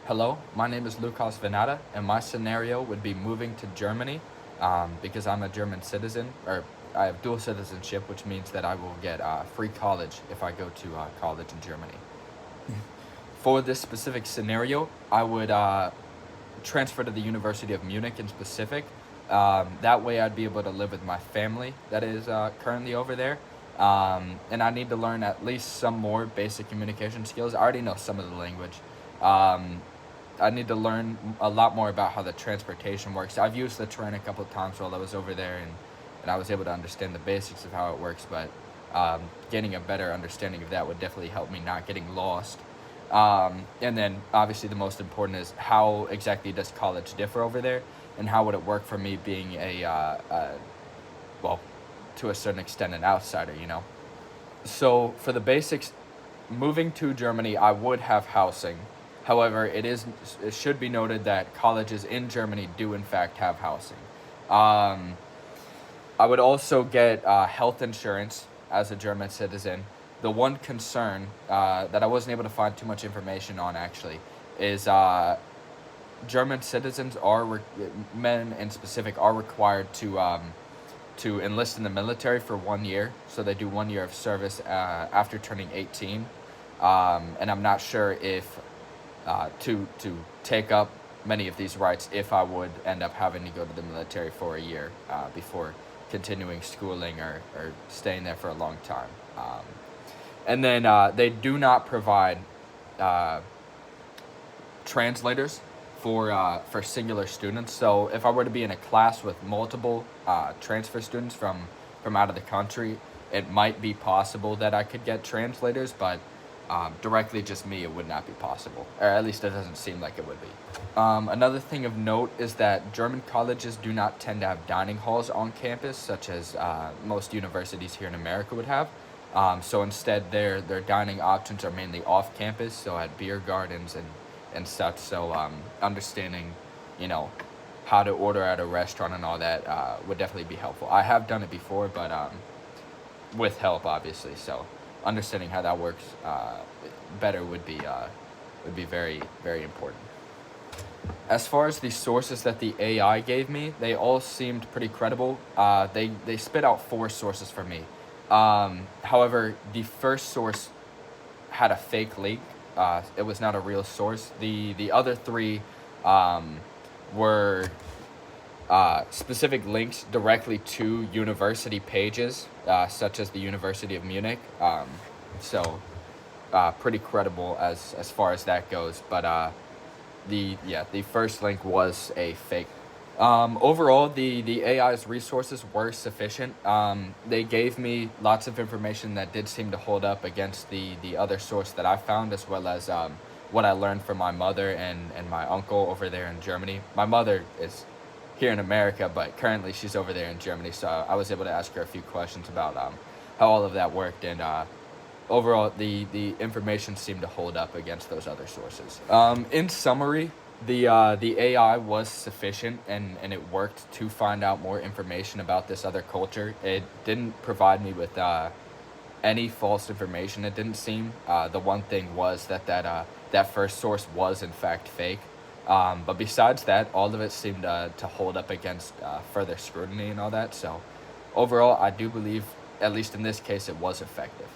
Hello, my name is Lukas Vannatta, and my scenario would be moving to Germany because I'm a German citizen, or I have dual citizenship, which means that I will get free college if I go to college in Germany. For this specific scenario, I would transfer to the University of Munich in specific. That way, I'd be able to live with my family that is currently over there. And I need to learn at least some more basic communication skills. I already know some of the language. Um, I need to learn a lot more about how the transportation works. I've used the train a couple of times while I was over there, and I was able to understand the basics of how it works, but getting a better understanding of that would definitely help me not getting lost. And then obviously the most important is how exactly does college differ over there, and how would it work for me being well, to a certain extent, an outsider, you know? So for the basics, moving to Germany, I would have housing. However, it should be noted that colleges in Germany do in fact have housing. Um, I would also get health insurance as a German citizen. The one concern that I wasn't able to find too much information on actually is German citizens men in specific are required to enlist in the military for 1 year. So they do 1 year of service after turning 18. And I'm not sure if to take up many of these rights if I would end up having to go to the military for a year before continuing schooling or staying there for a long time. And then they do not provide translators for singular students. So if I were to be in a class with multiple transfer students from out of the country, it might be possible that I could get translators, but directly just me, it would not be possible. Or at least it doesn't seem like it would be. Another thing of note is that German colleges do not tend to have dining halls on campus, such as most universities here in America would have. So instead, their dining options are mainly off campus, so at beer gardens and such. So understanding, you know, how to order at a restaurant and all that would definitely be helpful. I have done it before, but with help, obviously. So understanding how that works better would be very, very important. As far as the sources that the AI gave me, they all seemed pretty credible. They spit out 4 sources for me. However, the first source had a fake link. It was not a real source. The other 3 were specific links directly to university pages, such as the University of Munich. So pretty credible as far as that goes. But the first link was a fake. Overall, the AI's resources were sufficient. They gave me lots of information that did seem to hold up against the other source that I found, as well as what I learned from my mother and my uncle over there in Germany. My mother is here in America, but currently she's over there in Germany, so I was able to ask her a few questions about how all of that worked, and overall, the information seemed to hold up against those other sources. In summary, the AI was sufficient and it worked to find out more information about this other culture. It didn't provide me with any false information. It didn't seem. The one thing was that first source was in fact fake. But besides that, all of it seemed to hold up against further scrutiny and all that. So overall, I do believe, at least in this case, it was effective.